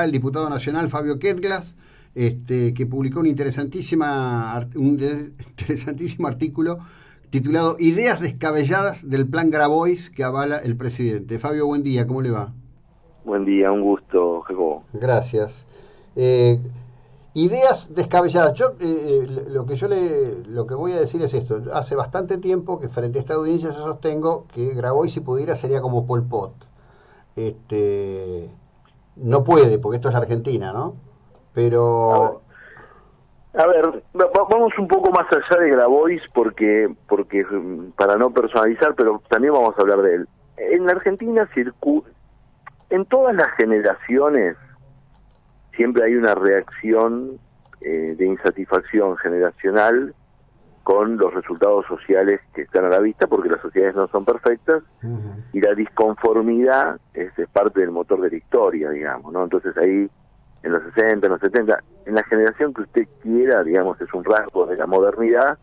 el diputado nacional Fabio Ketglas, que publicó un interesantísimo artículo titulado Ideas descabelladas del plan Grabois que avala el presidente. Fabio, buen día, ¿cómo le va? Buen día, un gusto, Jacobo. Gracias. Eh, Ideas descabelladas. Lo que voy a decir es esto. Hace bastante tiempo que frente a esta audiencia yo sostengo que Grabois, si pudiera, sería como Pol Pot. No puede, porque esto es la Argentina, ¿no? A ver, Pero vamos un poco más allá de Grabois porque para no personalizar, pero también vamos a hablar de él. En la Argentina en todas las generaciones siempre hay una reacción de insatisfacción generacional con los resultados sociales que están a la vista, porque las sociedades no son perfectas y la disconformidad es parte del motor de la historia, digamos, ¿no? Entonces ahí, en los 60, en los 70, en la generación que usted quiera, digamos, es un rasgo de la modernidad,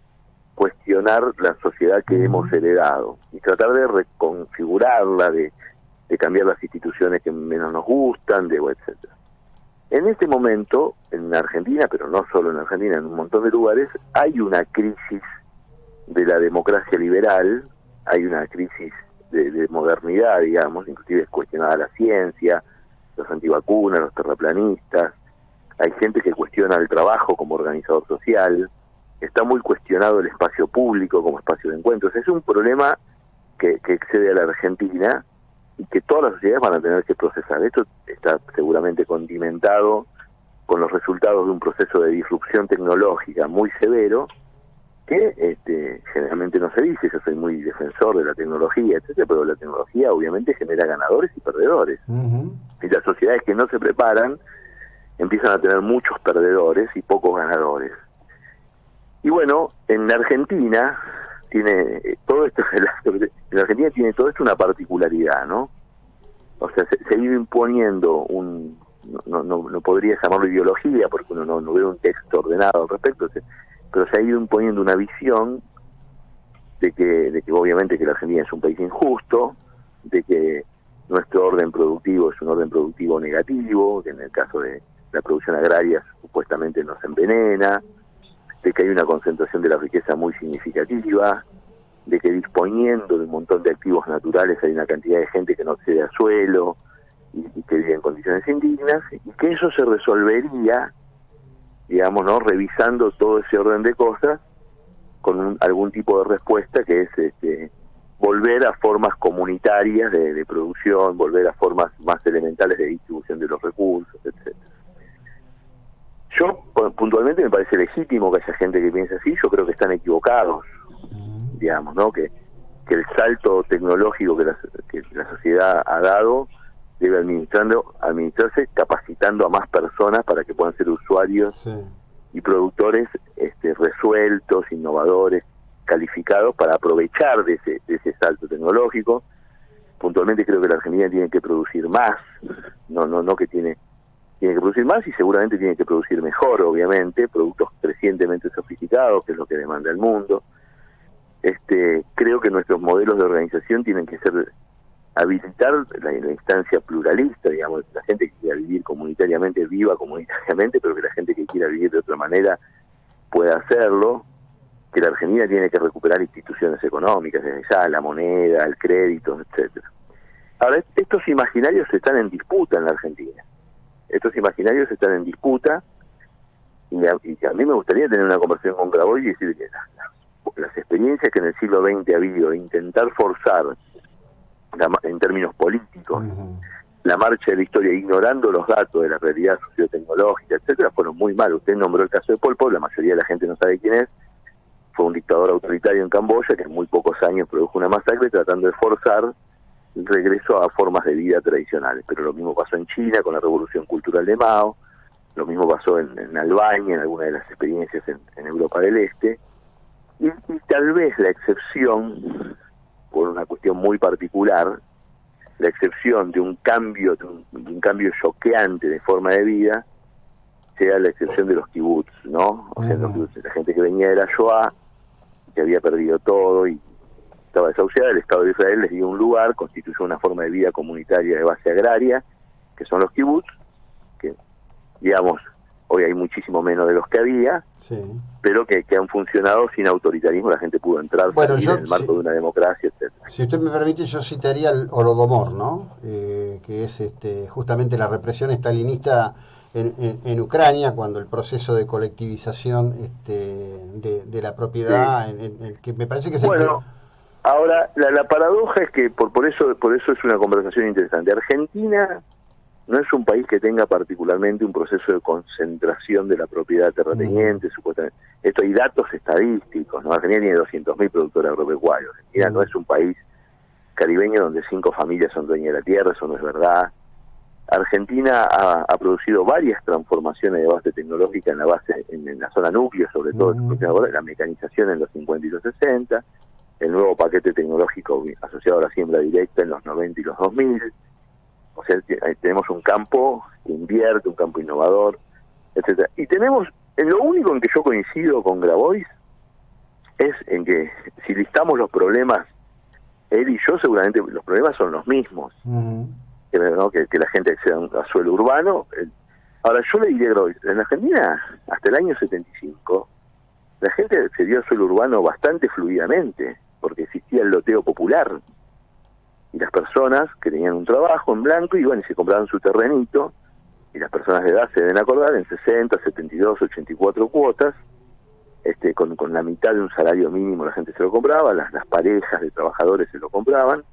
cuestionar la sociedad que hemos heredado y tratar de reconfigurarla, de cambiar las instituciones que menos nos gustan, etcétera. En este momento, en Argentina, pero no solo en Argentina, en un montón de lugares, hay una crisis de la democracia liberal, hay una crisis de modernidad, digamos, inclusive es cuestionada la ciencia, los antivacunas, los terraplanistas, hay gente que cuestiona el trabajo como organizador social, está muy cuestionado el espacio público como espacio de encuentros. Es un problema que excede a la Argentina y que todas las sociedades van a tener que procesar. Esto está seguramente condimentado con los resultados de un proceso de disrupción tecnológica muy severo, que generalmente no se dice. Yo soy muy defensor de la tecnología, etcétera, pero la tecnología obviamente genera ganadores y perdedores. Y las sociedades que no se preparan empiezan a tener muchos perdedores y pocos ganadores. Y bueno, en Argentina tiene todo esto, en Argentina tiene todo esto una particularidad, ¿no? O sea, se ha ido imponiendo no podría llamarlo ideología, porque uno no ve un texto ordenado al respecto, pero se ha ido imponiendo una visión de que obviamente que la Argentina es un país injusto, de que nuestro orden productivo es un orden productivo negativo, que en el caso de la producción agraria supuestamente nos envenena, de que hay una concentración de la riqueza muy significativa, de que disponiendo de un montón de activos naturales hay una cantidad de gente que no accede a suelo y que vive en condiciones indignas, y que eso se resolvería, digamos, ¿no?, revisando todo ese orden de cosas con algún tipo de respuesta que es volver a formas comunitarias de producción, volver a formas más elementales de distribución de los recursos, etcétera. Yo, puntualmente, me parece legítimo que haya gente que piense así. Yo creo que están equivocados, digamos, ¿no? Que el salto tecnológico que la sociedad ha dado debe administrarse capacitando a más personas para que puedan ser usuarios y productores resueltos, innovadores, calificados para aprovechar de ese salto tecnológico. Puntualmente creo que la Argentina tiene que producir más, no que tiene que producir más, y seguramente tiene que producir mejor, obviamente, productos crecientemente sofisticados, que es lo que demanda el mundo. Creo que nuestros modelos de organización tienen que ser habilitar la instancia pluralista, digamos, la gente que quiera vivir comunitariamente, viva comunitariamente, pero que la gente que quiera vivir de otra manera pueda hacerlo, que la Argentina tiene que recuperar instituciones económicas, desde ya la moneda, el crédito, etcétera. Ahora, estos imaginarios están en disputa en la Argentina. Estos imaginarios están en disputa, y a mí me gustaría tener una conversación con Grabois y decir que las experiencias que en el siglo XX ha habido de intentar forzar, en términos políticos, la marcha de la historia, ignorando los datos de la realidad sociotecnológica, etcétera, fueron muy malos. Usted nombró el caso de Pol Pot, la mayoría de la gente no sabe quién es. Fue un dictador autoritario en Camboya que en muy pocos años produjo una masacre tratando de forzar el regreso a formas de vida tradicionales. Pero lo mismo pasó en China con la revolución cultural de Mao, lo mismo pasó en Albania, en algunas de las experiencias en Europa del Este, y tal vez la excepción, por una cuestión muy particular, la excepción de un cambio choqueante de forma de vida, sea la excepción de los kibbutz, ¿no? O sea, los kibbutz, la gente que venía de la Shoah, que había perdido todo y estaba desahuciada. El Estado de Israel les dio un lugar, constituyó una forma de vida comunitaria de base agraria, que son los kibbutz, que digamos, hoy hay muchísimo menos de los que había, sí, pero que han funcionado sin autoritarismo, la gente pudo entrar, bueno, salir en el marco de una democracia, etcétera. si usted me permite, yo citaría el Holodomor, ¿no? Que es justamente la represión stalinista en Ucrania, cuando el proceso de colectivización de la propiedad, Sí. que me parece que es Bueno, ahora la paradoja es que por eso es una conversación interesante. Argentina no es un país que tenga particularmente un proceso de concentración de la propiedad terrateniente, supuestamente. Esto hay datos estadísticos, ¿no? Argentina tiene 200.000 productores agropecuarios. Argentina no es un país caribeño donde 5 familias son dueñas de la tierra, eso no es verdad. Argentina ha producido varias transformaciones de base tecnológica en la base, en la zona núcleo, sobre todo, la mecanización en los 50 y los 60, el nuevo paquete tecnológico asociado a la siembra directa en los 90 y los 2000. O sea, tenemos un campo que invierte, un campo innovador, etcétera. Y tenemos, en lo único en que yo coincido con Grabois, es en que si listamos los problemas, él y yo seguramente los problemas son los mismos. ¿No? Que la gente acceda a suelo urbano. Ahora, yo le diré a Grabois, en Argentina, hasta el año 75, la gente accedió al suelo urbano bastante fluidamente, porque existía el loteo popular. Y las personas que tenían un trabajo en blanco iban y se compraban su terrenito, y las personas de edad se deben acordar, en 60, 72, 84 cuotas, con la mitad de un salario mínimo la gente se lo compraba, las parejas de trabajadores se lo compraban,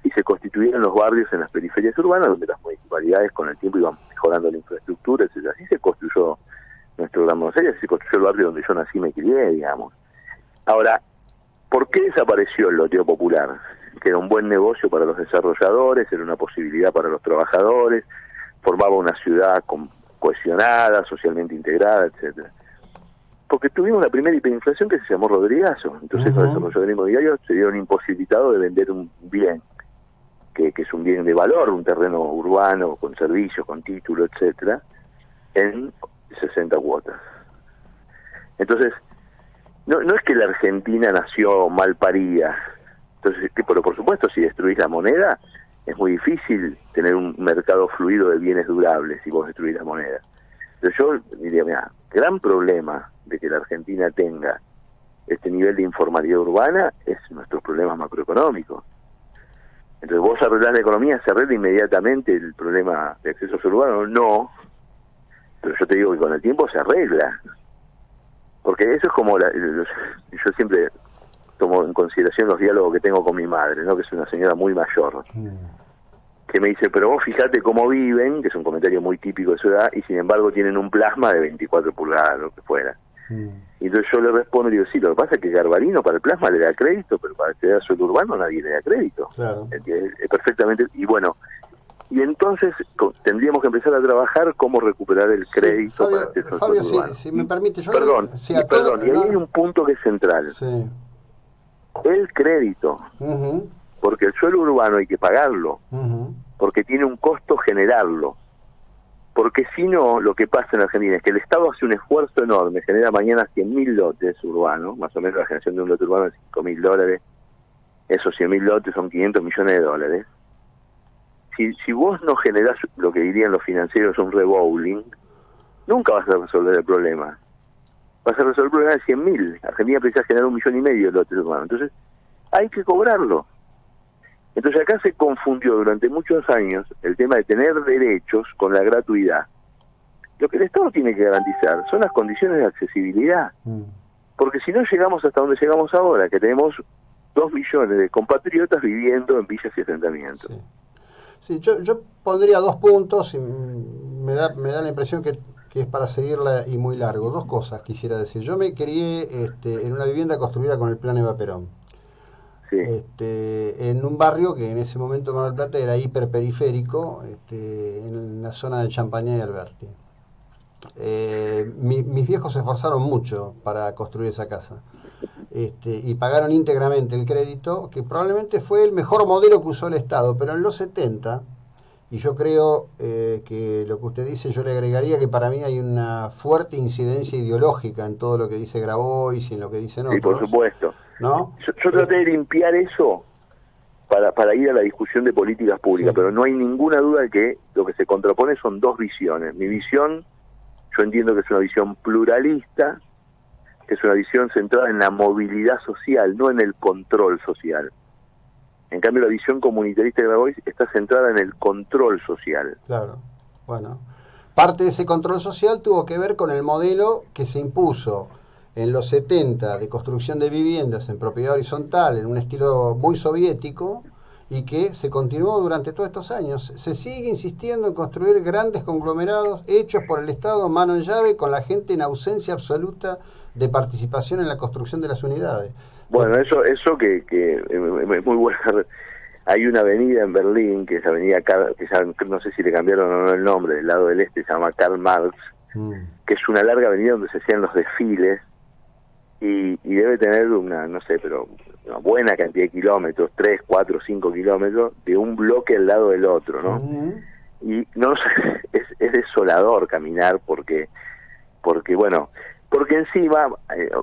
y se constituían los barrios en las periferias urbanas, donde las municipalidades con el tiempo iban mejorando la infraestructura, etc. Así se construyó nuestro Gran Buenos Aires, así se construyó el barrio donde yo nací y me crié, digamos. Ahora, ¿por qué desapareció el loteo popular? Que era un buen negocio para los desarrolladores, era una posibilidad para los trabajadores, formaba una ciudad cohesionada, socialmente integrada, etcétera. Porque tuvimos la primera hiperinflación que se llamó Rodrigazo. Entonces los desarrolladores inmobiliarios se vieron imposibilitados de vender un bien, que es un bien de valor, un terreno urbano, con servicios, con título, etcétera, en 60 cuotas. Entonces, no es que la Argentina nació mal parida. Entonces, pero por supuesto, si destruís la moneda, es muy difícil tener un mercado fluido de bienes durables si vos destruís la moneda. Pero yo diría, mira, gran problema de que la Argentina tenga este nivel de informalidad urbana es nuestros problemas macroeconómicos. Entonces, vos arreglás la economía, ¿se arregla inmediatamente el problema de acceso urbano? No, pero yo te digo que con el tiempo se arregla. Porque eso es como, yo siempre tomo en consideración los diálogos que tengo con mi madre, ¿no? Que es una señora muy mayor, que me dice, pero vos fijate cómo viven, que es un comentario muy típico de su edad, y sin embargo tienen un plasma de 24 pulgadas, lo que fuera. Y entonces yo le respondo y digo, sí, lo que pasa es que Garbarino para el plasma le da crédito, pero para acceder al suelo urbano nadie le da crédito. Claro. Es perfectamente, y bueno, y entonces tendríamos que empezar a trabajar cómo recuperar el crédito Fabio, para acceder al Fabio, suelo urbano. si me permite, yo Perdón, sí, y ahí hay un punto que es central. Sí. El crédito, porque el suelo urbano hay que pagarlo, porque tiene un costo generarlo, porque si no, lo que pasa en Argentina es que el Estado hace un esfuerzo enorme, genera mañana 100.000 lotes urbanos, más o menos la generación de un lote urbano es $5.000, esos 100.000 lotes son $500 millones. Si vos no generás lo que dirían los financieros un rebowling, nunca vas a resolver el problema. Vas a resolver el problema de 100.000. Argentina precisa generar 1,5 millones de lotes urbanos. Entonces, hay que cobrarlo. Entonces, acá se confundió durante muchos años el tema de tener derechos con la gratuidad. Lo que el Estado tiene que garantizar son las condiciones de accesibilidad. Porque si no llegamos hasta donde llegamos ahora, que tenemos 2 millones de compatriotas viviendo en villas y asentamientos. Sí, yo pondría 2 puntos y me da la impresión que es para seguirla y muy largo. 2 cosas quisiera decir. Yo me crié en una vivienda construida con el plan Eva Perón. Sí. En un barrio que en ese momento Mar del Plata era hiperperiférico, en la zona de Champañá y Alberti. Mis viejos se esforzaron mucho para construir esa casa. Y pagaron íntegramente el crédito, que probablemente fue el mejor modelo que usó el Estado, pero en los 70, y yo creo que lo que usted dice, yo le agregaría que para mí hay una fuerte incidencia ideológica en todo lo que dice Grabois y en lo que dicen otros. Sí, por supuesto. ¿No? Yo traté de limpiar eso para ir a la discusión de políticas públicas, pero no hay ninguna duda de que lo que se contrapone son 2 visiones. Mi visión Yo entiendo que es una visión pluralista, que es una visión centrada en la movilidad social, no en el control social. En cambio, la visión comunitarista de Grabois está centrada en el control social. Claro, bueno. Parte de ese control social tuvo que ver con el modelo que se impuso en los 70 de construcción de viviendas en propiedad horizontal, en un estilo muy soviético, y que se continuó durante todos estos años. Se sigue insistiendo en construir grandes conglomerados hechos por el Estado mano en llave, con la gente en ausencia absoluta de participación en la construcción de las unidades. Bueno, eso que es muy bueno. Hay una avenida en Berlín, que es avenida que ya no sé si le cambiaron o no el nombre, del lado del este se llama Karl Marx, que es una larga avenida donde se hacían los desfiles, y debe tener no sé, pero una buena cantidad de kilómetros, 3, 4, 5 kilómetros, de un bloque al lado del otro, ¿no? Y no sé, es desolador caminar porque bueno, porque encima,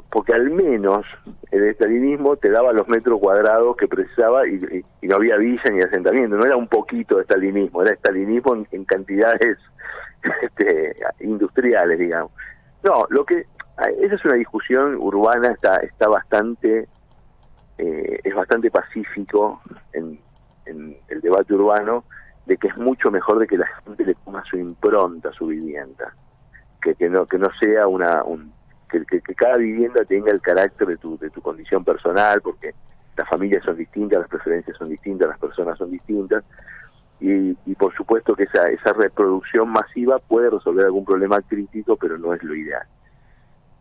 porque al menos el estalinismo te daba los metros cuadrados que precisaba y no había villa ni asentamiento, no era un poquito de estalinismo, era estalinismo en cantidades industriales, digamos. No, esa es una discusión urbana, está bastante, es bastante pacífico en el debate urbano, de que es mucho mejor de que la gente le ponga su impronta a su vivienda, que no sea que cada vivienda tenga el carácter de tu condición personal, porque las familias son distintas, las preferencias son distintas, las personas son distintas, y por supuesto que esa reproducción masiva puede resolver algún problema crítico, pero no es lo ideal.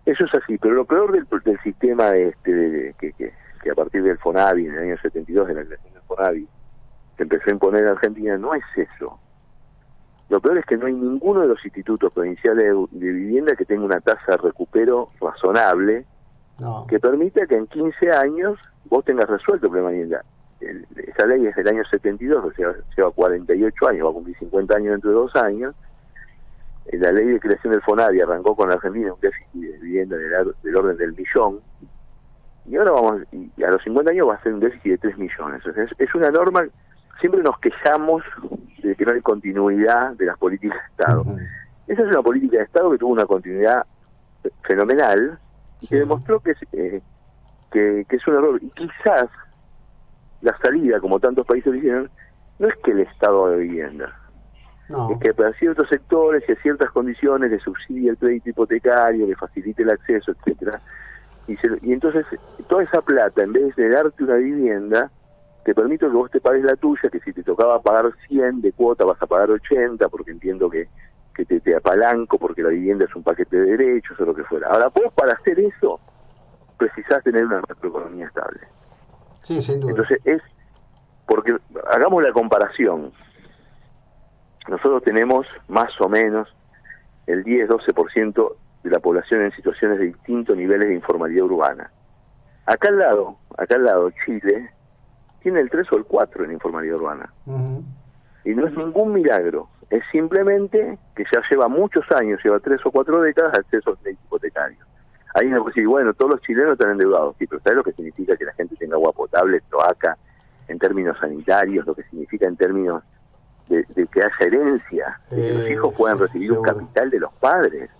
Eso es así, pero lo peor del sistema que a partir del FONAVI, en el año 72, de la creación del FONAVI, se empezó a imponer en Argentina, no es eso. Lo peor es que no hay ninguno de los institutos provinciales de vivienda que tenga una tasa de recupero razonable, que permita que en 15 años vos tengas resuelto el problema de vivienda. Esa ley es del año 72, o sea, lleva 48 años, va a cumplir 50 años dentro de 2 años. La ley de creación del FONAVI arrancó con la Argentina un déficit de vivienda del orden del 1.000.000, y ahora y a los 50 años va a ser un déficit de 3 millones. O sea, es una norma. Siempre nos quejamos de que no hay continuidad de las políticas de Estado. Esa es una política de Estado que tuvo una continuidad fenomenal y que demostró que es un error. Y quizás la salida, como tantos países lo hicieron, no es que el Estado de vivienda, es que para ciertos sectores y a ciertas condiciones le subsidie el crédito hipotecario, le facilite el acceso, etcétera. Y entonces toda esa plata, en vez de darte una vivienda, te permito que vos te pagues la tuya, que si te tocaba pagar 100 de cuota vas a pagar 80, porque entiendo que te apalanco, porque la vivienda es un paquete de derechos o lo que fuera. Ahora, vos para hacer eso precisás tener una macroeconomía estable. Sí, sin duda. Entonces porque hagamos la comparación. Nosotros tenemos más o menos el 10-12% de la población en situaciones de distintos niveles de informalidad urbana. Acá al lado, Chile tiene el 3 o el 4 en informalidad urbana. Y no es ningún milagro, es simplemente que ya lleva muchos años, lleva 3 o 4 décadas, acceso al crédito hipotecario. Ahí me puede decir, bueno, todos los chilenos están endeudados, sí, pero ¿sabes lo que significa que la gente tenga agua potable, cloaca, en términos sanitarios, lo que significa en términos de que haya herencia, de que los hijos puedan recibir un capital de los padres?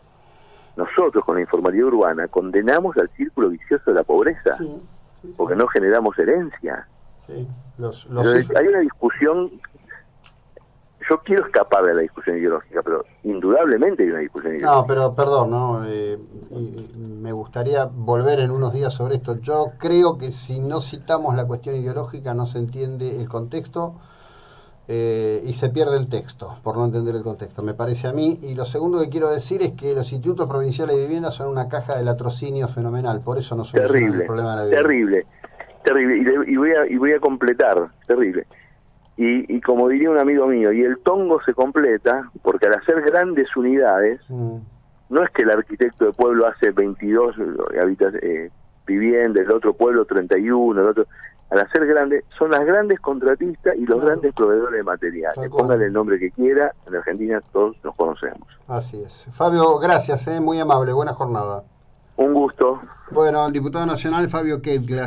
Nosotros, con la informalidad urbana, condenamos al círculo vicioso de la pobreza, porque no generamos herencia. Entonces, hay una discusión. Yo quiero escapar de la discusión ideológica, pero indudablemente hay una discusión ideológica. No, pero perdón, me gustaría volver en unos días sobre esto. Yo creo que si no citamos la cuestión ideológica no se entiende el contexto y se pierde el texto, por no entender el contexto, me parece a mí. Y lo segundo que quiero decir es que los institutos provinciales de vivienda son una caja de latrocinio fenomenal, por eso no solucionan el problema de la vivienda. Terrible, y voy a completar, terrible. Y como diría un amigo mío, y el tongo se completa porque al hacer grandes unidades, no es que el arquitecto de pueblo hace 22 viviendas, el otro pueblo 31, el otro. Al hacer grandes, son las grandes contratistas y los grandes proveedores de materiales. Póngale el nombre que quiera, en Argentina todos nos conocemos. Así es. Fabio, gracias, muy amable, buena jornada. Un gusto. Bueno, el diputado nacional Fabio Kettler.